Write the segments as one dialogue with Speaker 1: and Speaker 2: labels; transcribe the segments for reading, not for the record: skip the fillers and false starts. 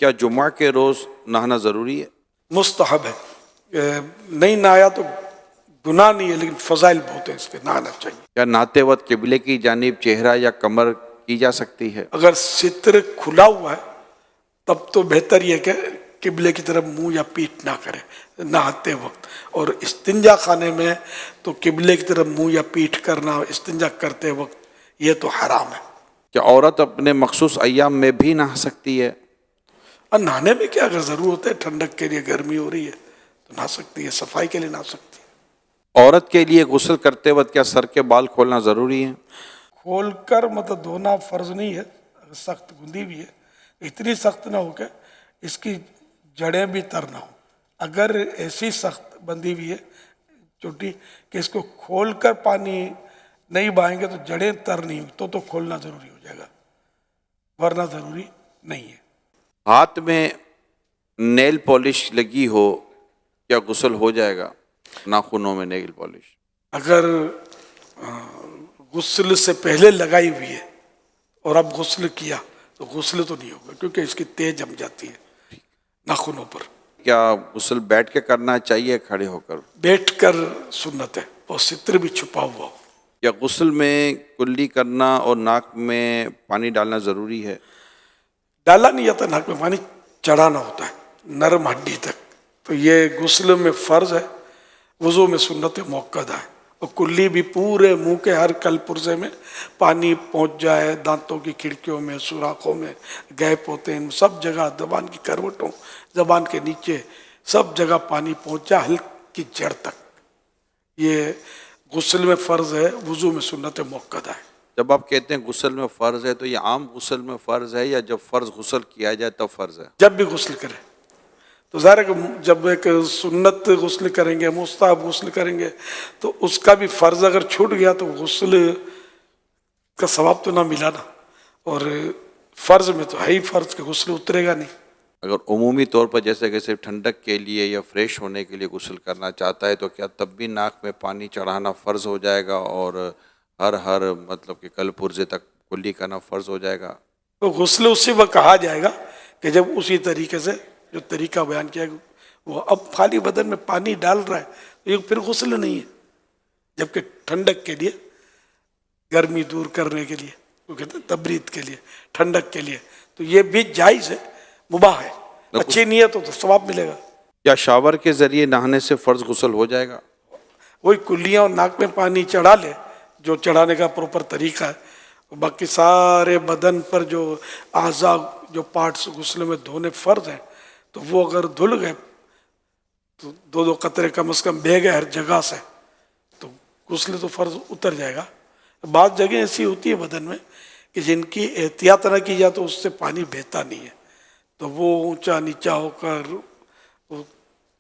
Speaker 1: کیا جمعہ کے روز نہانا ضروری ہے؟
Speaker 2: مستحب ہے. نہیں نہایا تو گناہ نہیں ہے، لیکن فضائل بہت ہیں اس کے، نہانا چاہیے.
Speaker 1: کیا نہاتے وقت قبلے کی جانب چہرہ یا کمر کی جا سکتی ہے؟
Speaker 2: اگر ستر کھلا ہوا ہے تب تو بہتر یہ کہ قبلے کی طرف منہ یا پیٹھ نہ کرے نہاتے وقت. اور استنجا خانے میں تو قبلے کی طرف منہ یا پیٹھ کرنا استنجا کرتے وقت یہ تو حرام ہے.
Speaker 1: کیا عورت اپنے مخصوص ایام میں بھی نہا سکتی ہے؟
Speaker 2: اور نہانے میں کیا اگر ضرورت ہے، ٹھنڈک کے لیے گرمی ہو رہی ہے تو نہا سکتی ہے، صفائی کے لیے نہا سکتی ہے.
Speaker 1: عورت کے لیے غسل کرتے وقت کیا سر کے بال کھولنا ضروری ہے؟
Speaker 2: کھول کر مطلب دھونا فرض نہیں ہے، اگر سخت گندی بھی ہے اتنی سخت نہ ہو کہ اس کی جڑیں بھی تر نہ ہو. اگر ایسی سخت بندی بھی ہے چوٹی کہ اس کو کھول کر پانی نہیں بہائیں گے تو جڑیں تر نہیں ہوئی تو کھولنا ضروری ہو جائے گا، ورنہ ضروری نہیں ہے.
Speaker 1: ہاتھ میں نیل پالش لگی ہو کیا غسل ہو جائے گا؟ ناخنوں میں نیل پالش
Speaker 2: اگر غسل سے پہلے لگائی ہوئی ہے اور اب غسل کیا تو غسل تو نہیں ہوگا، کیونکہ اس کی تہ جم جاتی ہے ناخنوں پر.
Speaker 1: کیا غسل بیٹھ کے کرنا چاہیے کھڑے ہو کر؟
Speaker 2: بیٹھ کر سنت ہے اور ستر بھی چھپا ہوا ہو.
Speaker 1: کیا غسل میں کلی کرنا اور ناک میں پانی ڈالنا ضروری ہے؟
Speaker 2: ڈالا نہیں جاتا، ناک میں پانی چڑھانا ہوتا ہے نرم ہڈی تک. تو یہ غسل میں فرض ہے، وضو میں سنت موقدہ ہے. اور کلی بھی پورے منہ کے ہر کل پرزے میں پانی پہنچ جائے، دانتوں کی کھڑکیوں میں، سوراخوں میں گیپ ہوتے ہیں، سب جگہ زبان کی کروٹوں، زبان کے نیچے سب جگہ پانی پہنچ جائے ہلکی جڑ تک. یہ غسل میں فرض ہے، وضو میں سنت موقدہ ہے.
Speaker 1: جب آپ کہتے ہیں غسل میں فرض ہے تو یہ عام غسل میں فرض ہے یا جب فرض غسل کیا جائے تب فرض ہے؟
Speaker 2: جب بھی غسل کرے تو ظاہر ہے کہ جب ایک سنت غسل کریں گے، مستحب غسل کریں گے تو اس کا بھی فرض اگر چھوٹ گیا تو غسل کا ثواب تو نہ ملا نا. اور فرض میں تو ہے ہی فرض کہ غسل اترے گا نہیں.
Speaker 1: اگر عمومی طور پر جیسے کہ صرف ٹھنڈک کے لیے یا فریش ہونے کے لیے غسل کرنا چاہتا ہے تو کیا تب بھی ناک میں پانی چڑھانا فرض ہو جائے گا اور ہر مطلب کہ کل پرزے تک کلی کرنا فرض ہو جائے گا؟
Speaker 2: تو غسل اسی وقت کہا جائے گا کہ جب اسی طریقے سے جو طریقہ بیان کیا وہ اب خالی بدن میں پانی ڈال رہا ہے تو یہ پھر غسل نہیں ہے، جبکہ ٹھنڈک کے لیے، گرمی دور کرنے کے لیے، وہ کہتے ہیں تبرید کے لیے، ٹھنڈک کے لیے، تو یہ بھی جائز ہے، مباح ہے. اچھی نیت ہو تو ثواب ملے گا.
Speaker 1: کیا شاور کے ذریعے نہانے سے فرض غسل ہو جائے گا؟
Speaker 2: وہی کلیاں اور ناک میں پانی چڑھا لے جو چڑھانے کا پروپر طریقہ ہے. باقی سارے بدن پر جو اعضاء، جو پارٹس غسل میں دھونے فرض ہیں تو وہ اگر دھل گئے تو دو قطرے کم از کم بہہ گئے ہر جگہ سے تو غسل تو فرض اتر جائے گا. بعض جگہیں ایسی ہوتی ہے بدن میں کہ جن کی احتیاط نہ کی جائے تو اس سے پانی بہتا نہیں ہے، تو وہ اونچا نیچا ہو کر وہ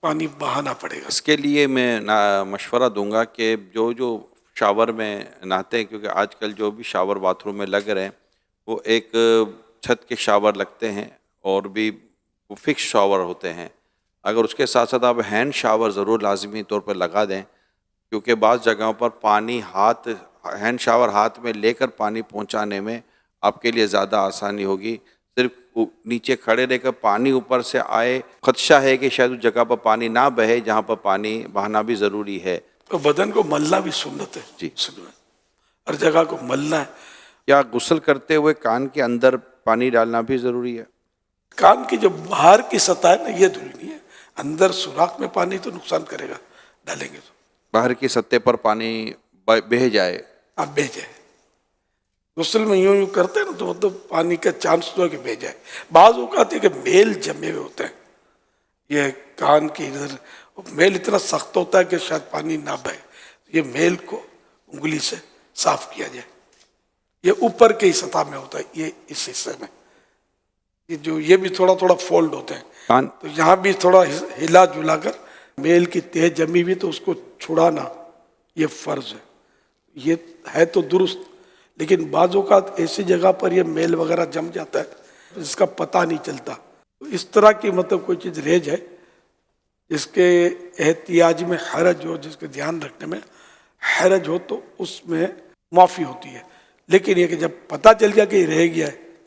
Speaker 2: پانی بہانا پڑے گا.
Speaker 1: اس کے لیے میں مشورہ دوں گا کہ جو شاور میں نہاتے ہیں، کیونکہ آج کل جو بھی شاور باتھ روم میں لگ رہے ہیں وہ ایک چھت کے شاور لگتے ہیں اور بھی وہ فکس شاور ہوتے ہیں. اگر اس کے ساتھ ساتھ آپ ہینڈ شاور ضرور لازمی طور پر لگا دیں، کیونکہ بعض جگہوں پر پانی ہینڈ شاور ہاتھ میں لے کر پانی پہنچانے میں آپ کے لیے زیادہ آسانی ہوگی. صرف نیچے کھڑے رہ کر پانی اوپر سے آئے، خدشہ ہے کہ شاید اس جگہ پر پانی نہ بہے جہاں پر پانی بہانا بھی ضروری ہے.
Speaker 2: تو بدن کو ملنا بھی سنت ہے
Speaker 1: جی،
Speaker 2: ہر جگہ کو ملنا ہے.
Speaker 1: کیا غسل کرتے ہوئے کان کے اندر پانی ڈالنا بھی ضروری ہے؟
Speaker 2: کان کی جو باہر کی سطح ہے نا یہ دھلی نہیں ہے، اندر سوراخ میں پانی تو نقصان کرے گا ڈالیں گے تو.
Speaker 1: باہر کی سطح پر پانی بہہ جائے،
Speaker 2: آپ بہہ جائے. غسل میں یوں کرتے ہیں نا تو مطلب پانی کا چانس تو ہے کہ بہہ جائے. بعض اوقات ہے کہ میل جمے ہوئے ہوتے ہیں یہ کان کی ادھر، میل اتنا سخت ہوتا ہے کہ شاید پانی نہ بہے. یہ میل کو انگلی سے صاف کیا جائے. یہ اوپر کے سطح میں ہوتا ہے، یہ اس حصے میں یہ بھی تھوڑا فولڈ ہوتے ہیں تو یہاں بھی تھوڑا ہلا جلا کر میل کی تہ جمی بھی تو اس کو چھڑانا یہ فرض ہے. یہ ہے تو درست، لیکن بعض اوقات ایسی جگہ پر یہ میل وغیرہ جم جاتا ہے جس کا پتہ نہیں چلتا. اس طرح کی مطلب کوئی چیز رہ جائے جس کے احتیاج میں حرج ہو، جس کے دھیان رکھنے میں حرج ہو تو اس میں معافی ہوتی ہے. لیکن یہ کہ جب پتہ چل گیا کہ یہ رہ گیا ہے